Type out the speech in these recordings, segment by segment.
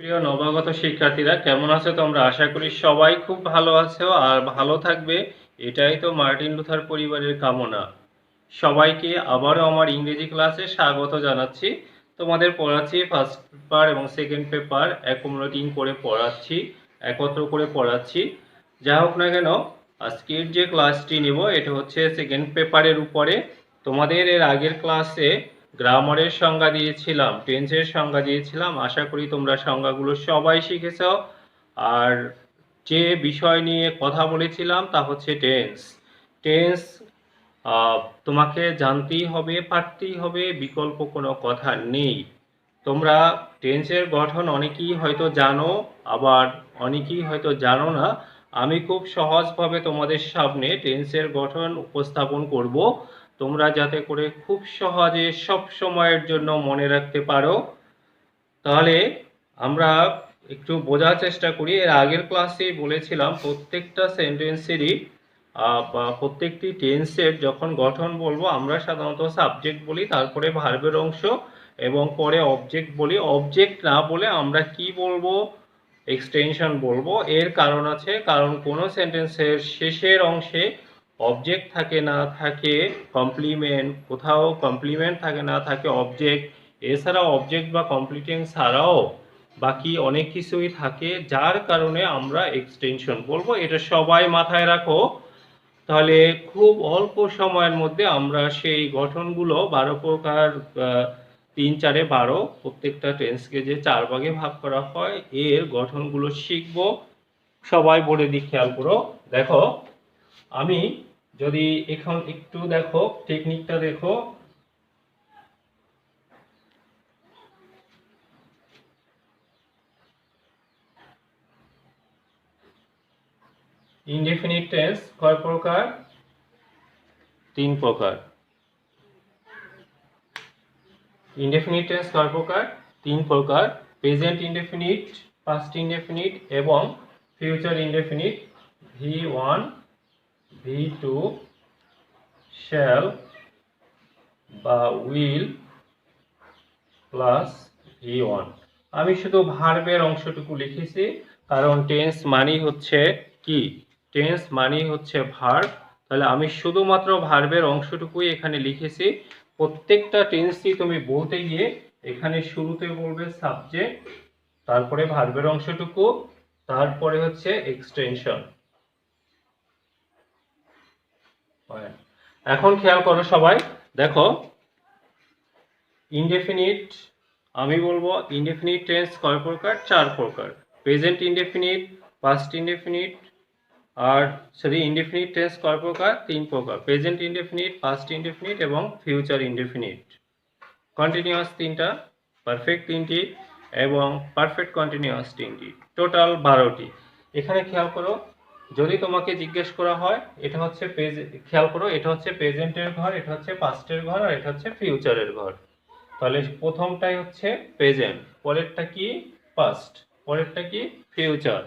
প্রিয় নবাগত শিক্ষার্থীরা কেমন আছো তোমরা? আশা করি সবাই খুব ভালো আছো আর ভালো থাকবে, এটাই তো মার্টিন লুথার পরিবারের কামনা। সবাইকে আবারও আমার ইংরেজি ক্লাসে স্বাগত জানাচ্ছি। তোমাদের পড়াচ্ছি ফার্স্ট পেপার এবং সেকেন্ড পেপার অ্যাকুমুলেটিং করে পড়াচ্ছি, একত্র করে পড়াচ্ছি। যা হোক না কেন, আজকের যে ক্লাসটি নেব এটা হচ্ছে সেকেন্ড পেপারের উপরে। তোমাদের এর আগের ক্লাসে গ্রামারের সংজ্ঞা দিয়েছিলাম, টেন্সের সংজ্ঞা দিয়েছিলাম। আশা করি তোমরা সংজ্ঞাগুলো সবাই শিখেছ। আর যে বিষয় নিয়ে কথা বলেছিলাম তা হচ্ছে টেন্স। টেন্স তোমাকে জানতেই হবে, পারতেই হবে, বিকল্প কোনো কথা নেই। তোমরা টেন্সের গঠন অনেকেই হয়তো জানো, আবার অনেকেই হয়তো জানো না। আমি খুব সহজভাবে তোমাদের সামনে টেন্সের গঠন উপস্থাপন করব, তোমরা যাতে করে খুব সহজে সব সময়ের জন্য মনে রাখতে পারো। তাহলে আমরা একটু বোঝার চেষ্টা করি। এর আগের ক্লাসেই বলেছিলাম প্রত্যেকটা সেন্টেন্সেরই বা প্রত্যেকটি টেন্সের যখন গঠন বলবো আমরা সাধারণত সাবজেক্ট বলি, তারপরে ভার্বের অংশ এবং পরে অবজেক্ট বলি। অবজেক্ট না বলে আমরা কি বলবো? এক্সটেনশন বলবো। এর কারণ আছে, কারণ কোনো সেন্টেন্সের শেষের অংশে অবজেক্ট থাকে না থাকে কমপ্লিমেন্ট, কোথাও কমপ্লিমেন্ট থাকে না থাকে অবজেক্ট, এছাড়াও অবজেক্ট বা কমপ্লিটিং ছাড়াও বাকি অনেক কিছুই থাকে, যার কারণে আমরা এক্সটেনশন বলবো। এটা সবাই মাথায় রাখো। তাহলে খুব অল্প সময়ের মধ্যে আমরা সেই গঠনগুলো 12 প্রকার, 3 4 12 প্রত্যেকটা টেন্সকে যে 4 ভাগে ভাগ করা হয় এর গঠনগুলো শিখব। সবাই বোর্ডে দিক খেয়াল করো। দেখো, আমি যদি এখন একটু দেখো টেকনিকটা দেখো। ইনডেফিনিট টেন্স কয় প্রকার? 3 প্রকার। ইনডেফিনিট টেন্স কয় প্রকার? 3 প্রকার। প্রেজেন্ট ইনডেফিনিট, পাস্ট ইনডেফিনিট এবং future indefinite. V1, V2, shall বা উইল প্লাস V1। আমি শুধু ভার্বের অংশটুকু লিখেছি, কারণ টেন্স মানেই হচ্ছে কি? টেন্স মানেই হচ্ছে ভার্ব। তাহলে আমি শুধুমাত্র ভার্বের অংশটুকুই এখানে লিখেছি। প্রত্যেকটা টেন্সই তুমি বলতে গিয়ে এখানে শুরুতে বলবে সাবজেক্ট, তারপরে ভার্বের অংশটুকু, তারপরে হচ্ছে এক্সটেনশন। এখন খেয়াল করো সবাই, দেখো ইনডেফিনিট, আমি বলবো ইনডেফিনিট টেন্স কয় প্রকার? 4 প্রকার। প্রেজেন্ট ইনডেফিনিট, পাস্ট ইনডেফিনিট, আর সরি ইনডেফিনিট টেন্স কয় প্রকার? 3 প্রকার। প্রেজেন্ট ইনডেফিনিট, পাস্ট ইনডেফিনিট এবং ফিউচার ইনডেফিনিট। কন্টিনিউয়াস 3টা, পারফেক্ট 3টি এবং পারফেক্ট কন্টিনিউয়াস 3টি, টোটাল 12টি। এখানে খেয়াল করো, যদি তোমাকে জিজ্ঞেস করা হয় এটা হচ্ছে খেয়াল করো, এটা হচ্ছে প্রেজেন্টের ঘর, এটা হচ্ছে পাস্টের ঘর, আর এটা হচ্ছে ফিউচারের ঘর। তাহলে প্রথমটাই হচ্ছে প্রেজেন্ট, পরেরটা কি? পাস্ট, পরেরটা কি? ফিউচার।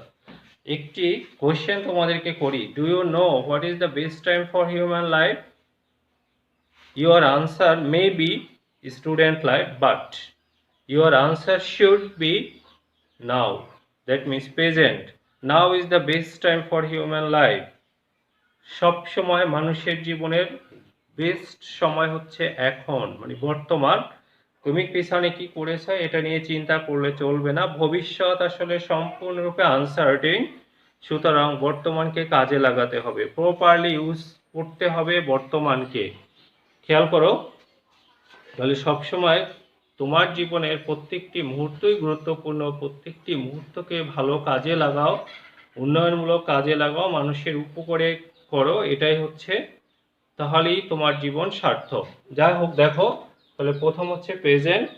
একটি কোশ্চেন তোমাদেরকে করি, do you know what is the best time for human life? Your answer may be student life, but your answer should be now. That means present. Now is the best time for human life. সব সময় মানুষের জীবনের best সময় হচ্ছে এখন, মানে বর্তমান। তুমি পিছনে কি করেছো এটা নিয়ে চিন্তা করলে চলবে না। ভবিষ্যৎ আসলে সম্পূর্ণরূপে আনসার্টেন, সুতরাং বর্তমানকে কাজে লাগাতে হবে, প্রপারলি ইউজ করতে হবে বর্তমানকে। খেয়াল করো, তাহলে সবসময় তোমার জীবনের প্রত্যেকটি মুহূর্তই গুরুত্বপূর্ণ। প্রত্যেকটি মুহূর্তকে ভালো কাজে লাগাও, উন্নয়নমূলক কাজে লাগাও, মানুষের উপকারে করো, এটাই হচ্ছে, তাহলেই তোমার জীবন সার্থক। যাই হোক, দেখো তাহলে প্রথম হচ্ছে প্রেজেন্ট,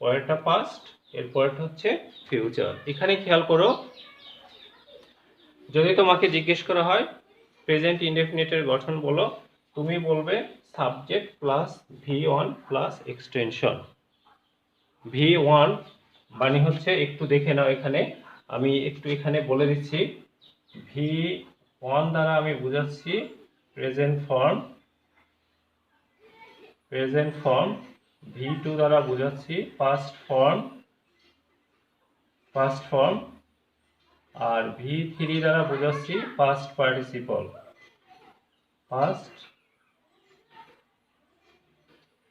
পরেরটা পাস্ট, এরপরটা হচ্ছে ফিউচার। এখানে খেয়াল করো, যদি তোমাকে জিজ্ঞেস করা হয় প্রেজেন্ট ইনডেফিনিটের গঠন বলো, তুমি বলবে subject plus V1 plus extension. V1 মানে হচ্ছে, একটু দেখে নাও এখানে, আমি একটু এখানে বলে দিচ্ছি। V1 দ্বারা আমি বোঝাচ্ছি present form, present form. V2 দ্বারা বোঝাচ্ছি পাস্ট ফর্ম, পাস্ট ফর্ম, আর V3 দ্বারা বোঝাচ্ছি past participle,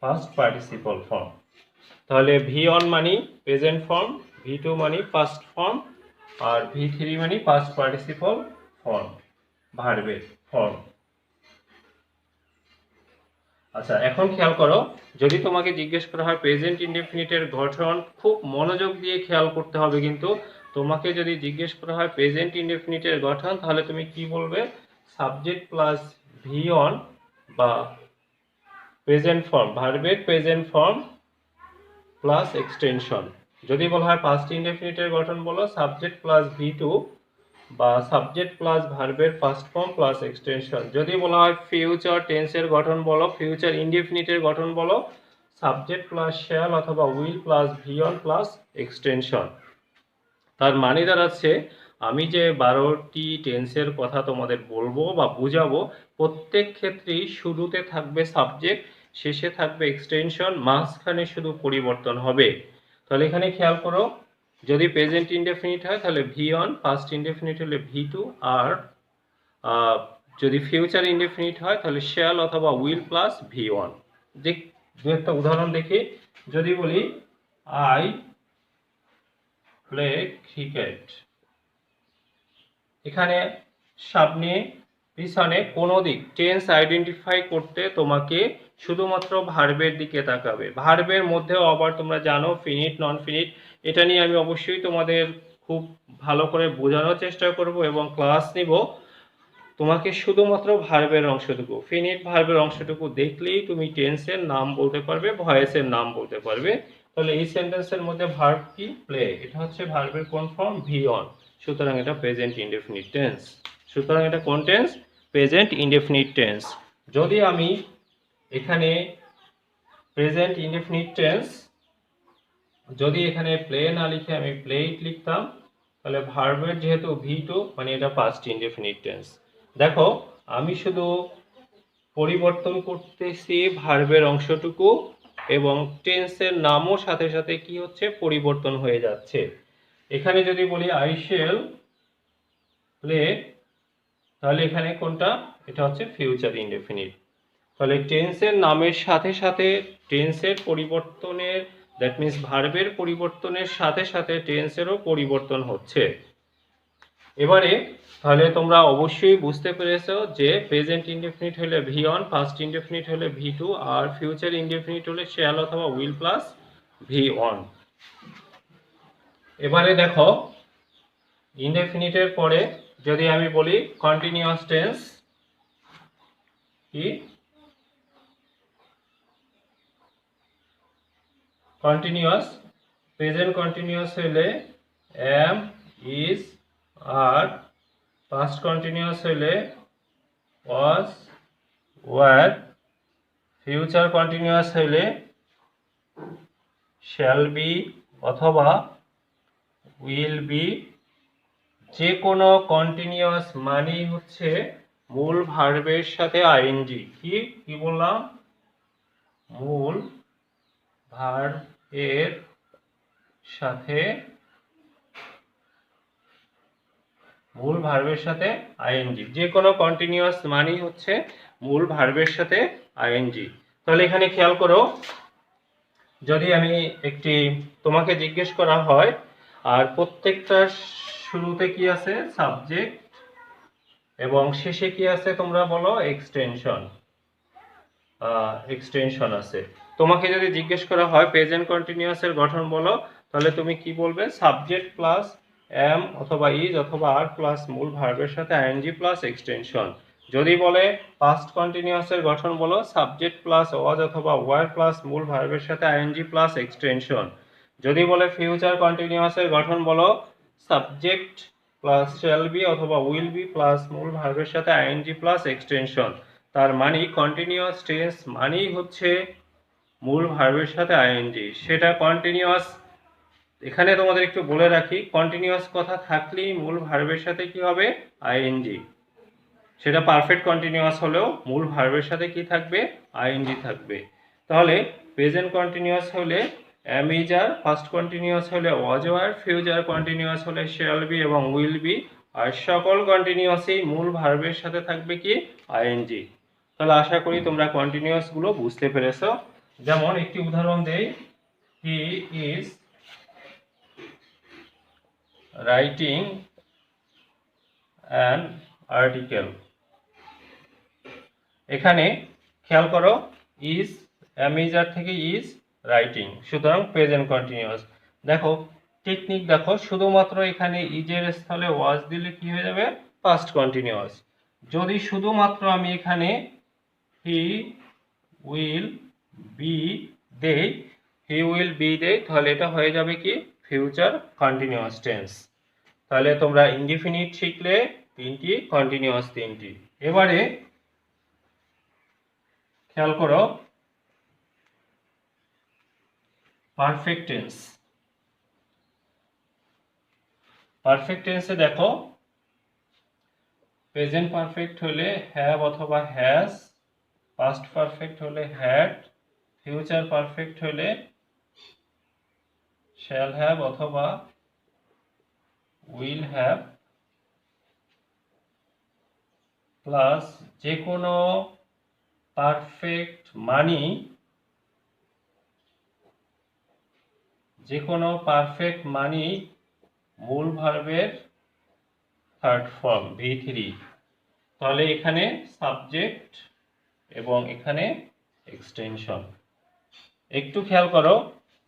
past participle form. তাহলে V1 মানে প্রেজেন্ট ফর্ম, V2 মানে পাস্ট ফর্ম, আর V3 মানে পাস্ট পার্টিসিপল ফর্ম, ভার্বের ফর্ম। আচ্ছা, এখন খেয়াল করো, যদি তোমাকে জিজ্ঞেস করা হয় প্রেজেন্ট ইনডেফিনিটের গঠন, খুব মনোযোগ দিয়ে খেয়াল করতে হবে কিন্তু। তোমাকে যদি জিজ্ঞেস করা হয় প্রেজেন্ট ইনডেফিনিটের গঠন, তাহলে তুমি কি বলবে? সাবজেক্ট প্লাস V1 বা প্রেজেন্ট ফর্ম, ভার্বের প্রেজেন্ট ফর্ম প্লাস এক্সটেনশন। যদি বলা হয় পাস্ট ইনডেফিনিটের গঠন, বলো সাবজেক্ট প্লাস V2 বা সাবজেক্ট প্লাস ভার্বের ফার্স্ট ফর্ম প্লাস এক্সটেনশন। যদি বলা হয় ফিউচার টেন্সের গঠন বলো, ফিউচার ইনডেফিনিটের গঠন বলো সাবজেক্ট প্লাস শ্যাল অথবা will plus V1 plus extension. তার মানে দাঁড়াচ্ছে, আমি যে 12টি টেন্সের কথা তোমাদের বলবো বা বুঝাবো, প্রত্যেক ক্ষেত্রেই শুরুতে থাকবে সাবজেক্ট, শেষে থাকবে এক্সটেনশন, মাঝখানে শুধু পরিবর্তন হবে। তাহলে এখানে খেয়াল করো, যদি প্রেজেন্ট ইনডেফিনিট হয় তাহলে V1, পাস্ট ইনডেফিনিট হলে V2, আর যদি ফিউচার ইনডেফিনিট হয় তাহলে শ্যাল অথবা উইল প্লাস V1। দেখ, দু একটা উদাহরণ দেখি। যদি বলি আই প্লে ক্রিকেট, এখানে সামনে পিছনে কোনো দিক টেন্স আইডেন্টিফাই করতে তোমাকে শুধুমাত্র ভার্বের দিকে তাকাবে। ভার্বের মধ্যেও আবার তোমরা জানো ফিনিট, নন ফিনিট, এটা নিয়ে আমি অবশ্যই তোমাদের খুব ভালো করে বোঝানোর চেষ্টা করব এবং ক্লাস নিব। তোমাকে শুধুমাত্র ভার্বের অংশটুকু, ফিনিট ভার্বের অংশটুকু দেখলেই তুমি টেন্সের নাম বলতে পারবে, ভয়েসের নাম বলতে পারবে। তাহলে এই সেন্টেন্সের মধ্যে ভার্ব কি? প্লে, এটা হচ্ছে ভার্বের কোন ফর্ম? V1, সুতরাং এটা প্রেজেন্ট ইনডেফিনিট টেন্স। সুতরাং এটা কোন টেন্স? Present indefinite tense. যদি আমি এখানে প্রেজেন্ট ইনডেফিনিট টেন্স, যদি এখানে প্লে না লিখে আমি প্লেইট লিখতাম, তাহলে ভার্বের যেহেতু V2 মানে এটা পাস্ট ইনডেফিনিট টেন্স। দেখো, আমি শুধু পরিবর্তন করতেছি ভার্বের অংশটুকু এবং টেন্সের নামও সাথে সাথে কি হচ্ছে? পরিবর্তন হয়ে যাচ্ছে। এখানে যদি বলি আই শ্যাল প্লে, তাহলে এখানে কোনটা? এটা হচ্ছে ফিউচার ইনডেফিনিট। তাহলে টেন্সের নামের সাথে সাথে টেন্সের পরিবর্তনের, দ্যাট মিন্স ভার্বের পরিবর্তনের সাথে সাথে টেন্সেরও পরিবর্তন হচ্ছে। এবারে তাহলে তোমরা অবশ্যই বুঝতে পেরেছো যে প্রেজেন্ট ইনডেফিনিট হলে V1, পাস্ট ইনডেফিনিট হলে V2, আর ফিউচার ইনডেফিনিট হলে শ্যাল অথবা উইল প্লাস V1। এবারে দেখো, ইনডেফিনিটের পরে যদি আমি বলি কন্টিনিউয়াস টেন্স, কি? কন্টিনিউয়াস, প্রেজেন্ট কন্টিনিউয়াস হলে am, is, are, past continuous হলে was, were, ফিউচার কন্টিনিউয়াস হলে shall be অথবা will be। যে কোনো কন্টিনিউয়াস মানেই হচ্ছে মূল ভার্বের সাথে আইএনজি। কি বললাম? মূল ভার্বের সাথে আইএনজি। যে কোনো কন্টিনিউয়াস মানেই হচ্ছে মূল ভার্বের সাথে আইএনজি। তাহলে এখানে খেয়াল করো, যদি আমি তোমাকে জিজ্ঞেস করা হয় আর প্রত্যেকটার শুরুতে কি আছে? সাবজেক্ট, এবং শেষে কি আছে? তোমরা বলো এক্সটেনশন আছে। তোমাকে যদি জিজ্ঞেস করা হয় প্রেজেন্ট কন্টিনিউয়াসের গঠন বলো, তাহলে তুমি কি বলবে? সাবজেক্ট প্লাস am অথবা is অথবা are প্লাস মূল ভার্বের সাথে আইএনজি প্লাস এক্সটেনশন। যদি বলে পাস্ট কন্টিনিউয়াসের গঠন বলো, সাবজেক্ট প্লাস was অথবা were প্লাস মূল ভার্বের সাথে আইএনজি প্লাস এক্সটেনশন। যদি বলে ফিউচার কন্টিনিউয়াসের গঠন বলো, সাবজেক্ট প্লাস শ্যাল বি অথবা উইল বি প্লাস মূল ভার্বের সাথে আইএনজি প্লাস এক্সটেনশন। তার মানে কন্টিনিউয়াস টেন্স মানেই হচ্ছে মূল ভার্বের সাথে আইএনজি, সেটা কন্টিনিউয়াস। এখানে তোমাদের একটু বলে রাখি, কন্টিনিউয়াস কথা থাকলেই মূল ভার্বের সাথে কি হবে? আইএনজি। সেটা পারফেক্ট কন্টিনিউয়াস হলেও মূল ভার্বের সাথে কি থাকবে? আইএনজি থাকবে। তাহলে প্রেজেন্ট কন্টিনিউয়াস হলে am is are, past continuous হলে ওয়াজ ওয়ার, ফিউচার কন্টিনিউয়াস হলে শ্যাল বি এবং উইল বি, আর সকল কন্টিনিউয়াসই মূল ভার্বের সাথে থাকবে কি আইএনজি। তাহলে আশা করি তোমরা কন্টিনিউয়াস গুলো বুঝতে পেরেছো। যেমন একটি উদাহরণ দেই, he is writing an article. এখানে খেয়াল করো, ইজ এম ইজ আর থেকে ইজ রাইটিং, সুতরাং প্রেজেন্ট কন্টিনিউয়াস। দেখো টেকনিক, দেখো শুধুমাত্র এখানে ইজের স্থলে ওয়াজ দিলে কি হয়ে যাবে, পাস্ট কন্টিনিউয়াস। যদি শুধুমাত্র আমি এখানে হি উইল বি দেই, হি উইল বি দেই, তাহলে এটা হয়ে যাবে কি ফিউচার কন্টিনিউয়াস টেন্স। তাহলে তোমরা ইনডিফিনিট শিখলে তিনটি, কন্টিনিউয়াস তিনটি। এবারে খেয়াল করো পারফেক্ট টেন্স। পারফেক্ট টেন্সে দেখো প্রেজেন্ট পারফেক্ট হলে হ্যাভ অথবা হ্যাজ, পাস্ট পারফেক্ট হলে হ্যাড, ফিউচার পারফেক্ট হলে শ্যাল হ্যাভ অথবা উইল হ্যাভ, প্লাস যে কোনো পারফেক্ট মানি, যে কোনো পারফেক্ট মানি মূল ভার্বের থার্ড ফর্ম V3। তাহলে এখানে সাবজেক্ট এবং এখানে এক্সটেনশন। একটু খেয়াল করো,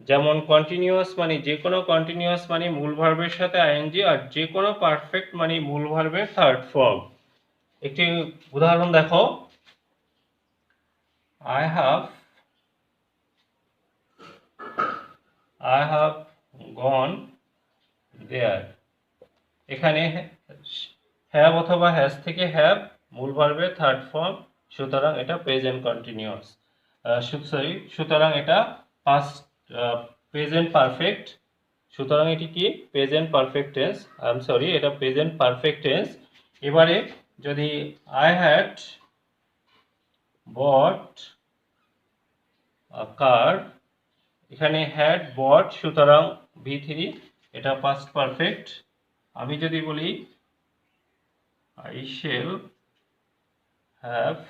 যেমন কন্টিনিউয়াস মানে যে কোনো কন্টিনিউয়াস মানে মূল ভার্বের সাথে আইএনজি, আর যে কোনো পারফেক্ট মানে মূল ভার্বের থার্ড ফর্ম। একটি উদাহরণ দেখো, I have gone there। এখানে হ্যাভ অথবা হ্যাজ থেকে হ্যাভ মূল ভার্বের থার্ড ফর্ম, সুতরাং এটা প্রেজেন্ট কন্টিনিউয়াস, সুতরাং এটা পাস্ট প্রেজেন্ট পারফেক্ট, সুতরাং এটি কি present perfect tense, I am sorry, এটা প্রেজেন্ট পারফেক্ট টেন্স। এবারে যদি I had bought a car, এখানে হ্যাড বট, সুতরাং V3, এটা পাস্ট পারফেক্ট। আমি যদি বলি I shall have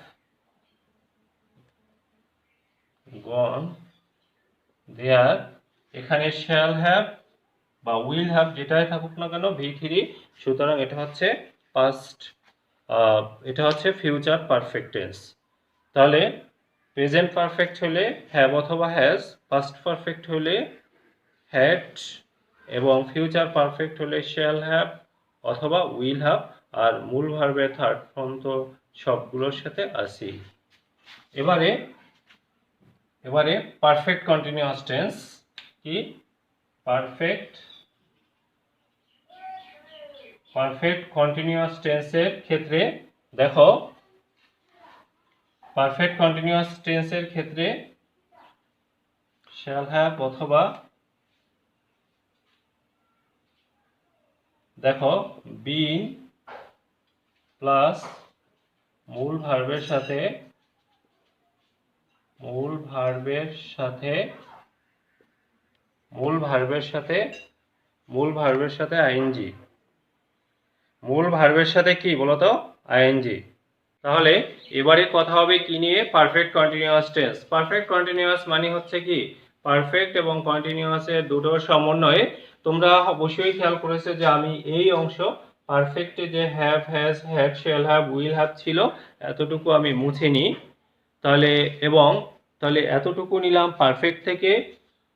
gone there, এখানে shall have বা will have যেটাই থাকুক না কেন V3, সুতরাং এটা হচ্ছে পাস্ট, এটা হচ্ছে ফিউচার পারফেক্ট টেন্স। তাহলে প্রেজেন্ট পারফেক্ট হলে হ্যাভ অথবা হ্যাজ, পাস্ট পারফেক্ট হলে হ্যাড, এবং ফিউচার পারফেক্ট হলে শ্যাল হ্যাভ অথবা উইল হ্যাভ, আর মূল ভার্বের থার্ড ফর্ম তো সবগুলোর সাথে আসি। এবারে পারফেক্ট কন্টিনিউয়াস টেন্স কি, পারফেক্ট কন্টিনিউয়াস টেন্সের ক্ষেত্রে দেখো, পারফেক্ট কন্টিনিউয়াস টেন্সের ক্ষেত্রে শ্যাল হ্যাভ অথবা, দেখো বিন প্লাস মূল ভার্বের সাথে আইএনজি, মূল ভার্বের সাথে কি বলতো আইএনজি। তাহলে এবারে কথা হবে কি নিয়ে, perfect continuous tense. Perfect continuous মানে হচ্ছে কি পারফেক্ট এবং কন্টিনিউয়াসের দুটোর সমন্বয়ে। তোমরা অবশ্যই খেয়াল করেছো যে আমি এই অংশ পারফেক্টে যে have, has, had, shall have, will have ছিল, এতটুকু আমি মুছে নিই। তাহলে এতটুকু নিলাম পারফেক্ট থেকে।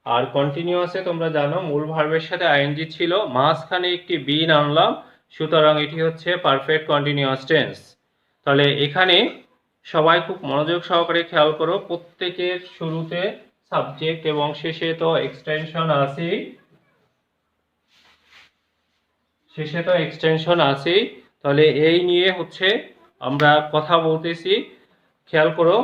আর কন্টিনিউয়াসে তোমরা জানো মূল ভার্বের সাথে আইএনজি ছিল, মাঝখানে একটি বিন আনলাম, সুতরাং এটি হচ্ছে পারফেক্ট কন্টিনিউয়াস টেন্স। তাহলে এখানে সবাই খুব মনোযোগ সহকারে খেয়াল করো, প্রত্যেকের শুরুতে সাবজেক্ট এবং শেষে তো এক্সটেনশন আছেই। তাহলে এই নিয়ে হচ্ছে আমরা কথা বলতেছি। খেয়াল করো,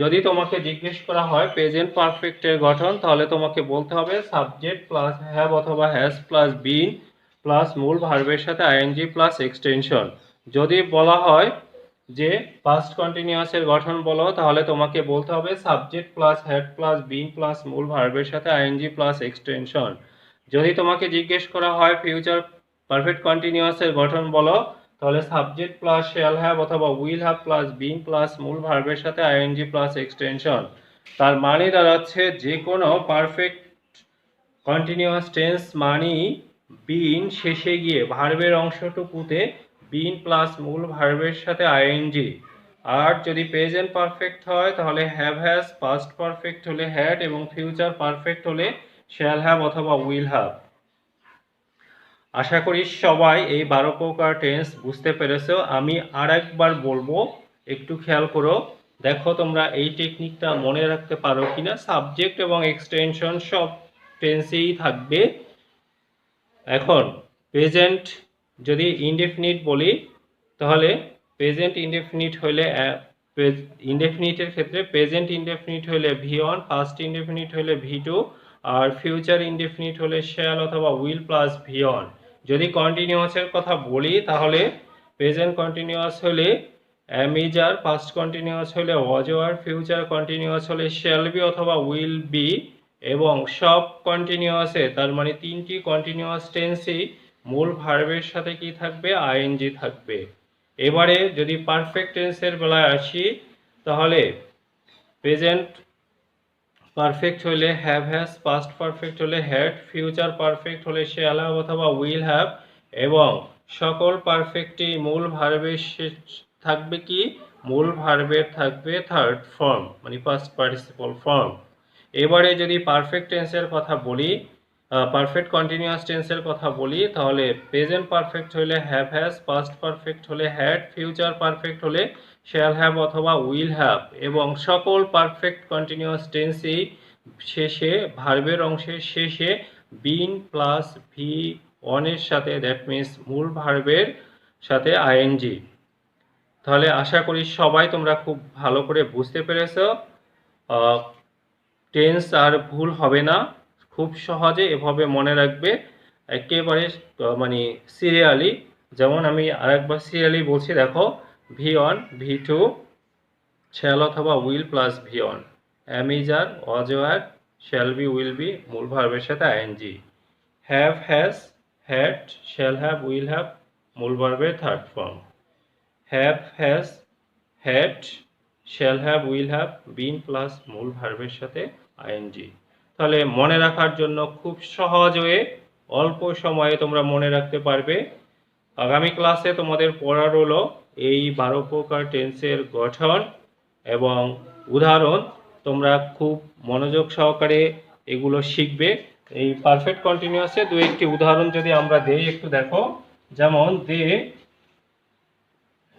যদি তোমাকে জিজ্ঞেস করা হয় প্রেজেন্ট পারফেক্টের গঠন, তাহলে তোমাকে বলতে হবে সাবজেক্ট প্লাস হ্যাভ অথবা হ্যাজ প্লাস বিন প্লাস মূল ভার্বের সাথে আইএনজি প্লাস এক্সটেনশন। যদি বলা হয় যে পাস্ট কন্টিনিউয়াসের গঠন বলো, তাহলে তোমাকে বলতে হবে subject plus had plus been plus মূল ভার্বের সাথে আইএনজি প্লাস এক্সটেনশন। যদি তোমাকে জিজ্ঞেস করা হয় ফিউচার পারফেক্ট কন্টিনিউয়াসের গঠন বলো, তাহলে সাবজেক্ট প্লাস শ্যাল হ্যাভ অথবা will have plus been plus মূল ভার্বের সাথে আইএনজি প্লাস এক্সটেনশন। তার মানে দাঁড়াচ্ছে যে কোনো পারফেক্ট কন্টিনিউয়াস টেন্স মানেই বিন শেষে গিয়ে ভার্বের অংশটুকুতে বিন প্লাস মূল ভার্বের সাথে আইএনজি। আর যদি প্রেজেন্ট পারফেক্ট হয় তাহলে হ্যাভ হ্যাজ, পাস্ট পারফেক্ট হলে হ্যাড এবং ফিউচার পারফেক্ট হলে শ্যাল হ্যাভ অথবা উইল হ্যাভ। আশা করি সবাই এই 12 প্রকার টেন্স বুঝতে পেরেছো। আমি আর একবার বলবো, একটু খেয়াল করো, দেখো তোমরা এই টেকনিকটা মনে রাখতে পারো কিনা। সাবজেক্ট এবং এক্সটেনশন সব টেন্সেই থাকবে। এখন প্রেজেন্ট যদি ইনডেফিনিট বলি, তাহলে প্রেজেন্ট ইনডেফিনিট হলে ইনডেফিনিটের ক্ষেত্রে প্রেজেন্ট ইনডেফিনিট হলে ভি1, পাস্ট ইনডেফিনিট হলে ভি2, আর ফিউচার ইনডেফিনিট হলে শ্যাল অথবা উইল প্লাস ভি1। যদি কন্টিনিউয়াসের কথা বলি তাহলে প্রেজেন্ট কন্টিনিউয়াস হলে am is are, past continuous হলে was were, ফিউচার কন্টিনিউয়াস হলে শ্যাল বি অথবা উইল বি। এবং সব কন্টিনিউয়াসে, তার মানে তিনটি কন্টিনিউয়াস টেন্সেই মূল ভার্বের সাথে কি থাকবে? আইএনজি থাকবে। এবারে যদি পারফেক্ট টেন্সের বেলায় আসি, তাহলে প্রেজেন্ট পারফেক্ট হলে হ্যাভ হ্যাজ, পাস্ট পারফেক্ট হলে হ্যাড, ফিউচার পারফেক্ট হলে শ্যাল হ্যাভ অথবা উইল হ্যাভ। এবং সকল পারফেক্টই মূল ভার্বের শেষ থাকবে কি? মূল ভার্বের থাকবে থার্ড ফর্ম, মানে পাস্ট পার্টিসিপল ফর্ম। এবারে যদি পারফেক্ট টেন্সের কথা বলি, পারফেক্ট কন্টিনিউয়াস টেন্সের কথা বলি, তাহলে প্রেজেন্ট পারফেক্ট হলে হ্যাভ হ্যাজ, পাস্ট পারফেক্ট হলে হ্যাড, ফিউচার পারফেক্ট হলে শ্যাল হ্যাভ অথবা উইল হ্যাভ। এবং সকল পারফেক্ট কন্টিনিউয়াস টেন্সেই শেষে ভার্বের অংশের শেষে বিন প্লাস ভি ওয়ানের সাথে, দ্যাট মিনস মূল ভার্বের সাথে আইএনজি। তাহলে আশা করি সবাই তোমরা খুব ভালো করে বুঝতে পেরেছো। টেন্স আর ভুল হবে না, খুব সহজে এভাবে মনে রাখবে একেবারে, মানে সিরিয়ালি। যেমন আমি আরেকবার সিরিয়ালি বলছি, দেখো ভি1, ভি2, শ্যাল অথবা will plus V1, am is are, was were, shall be will be মূল ভার্বের সাথে ING, have has, had, shall have, will have মূল ভার্বের third form, have has, had, shall have, will have been plus মূল ভার্বের সাথে ING. তাহলে মনে রাখার জন্য খুব সহজ হয়ে অল্প সময়ে তোমরা মনে রাখতে পারবে। আগামী ক্লাসে তোমাদের পড়ার হলো এই 12 প্রকার টেন্সের গঠন এবং উদাহরণ। তোমরা খুব মনোযোগ সহকারে এগুলো শিখবে। এই পারফেক্ট কন্টিনিউয়াসে দু একটি উদাহরণ যদি আমরা দেই, একটু দেখো। যেমন they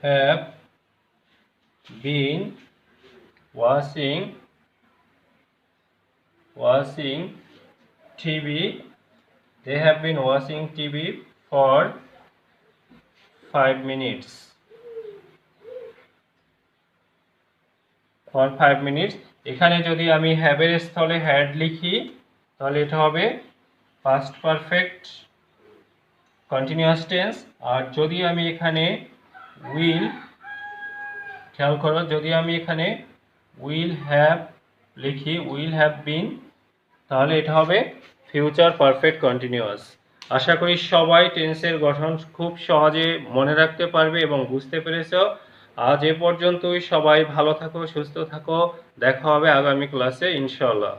have been washing TV. They have been watching TV for 5 minutes. এখানে যদি আমি হ্যাভ এর স্থলে হ্যাড লিখি, তাহলে এটা হবে পাস্ট পারফেক্ট কন্টিনিউয়াস টেন্স। আর যদি আমি এখানে উইল, খেয়াল করো, যদি আমি এখানে উইল হ্যাভ লিখি, উইল হ্যাভ বিন, তাহলে এটা হবে ফিউচার পারফেক্ট কন্টিনিউয়াস। আশা করি সবাই টেন্সের গঠন খুব সহজে মনে রাখতে পারবে এবং বুঝতে পেরেছো। আজ এ পর্যন্তই। সবাই ভালো থাকো, সুস্থ থাকো। দেখা হবে আগামী ক্লাসে ইনশাআল্লাহ।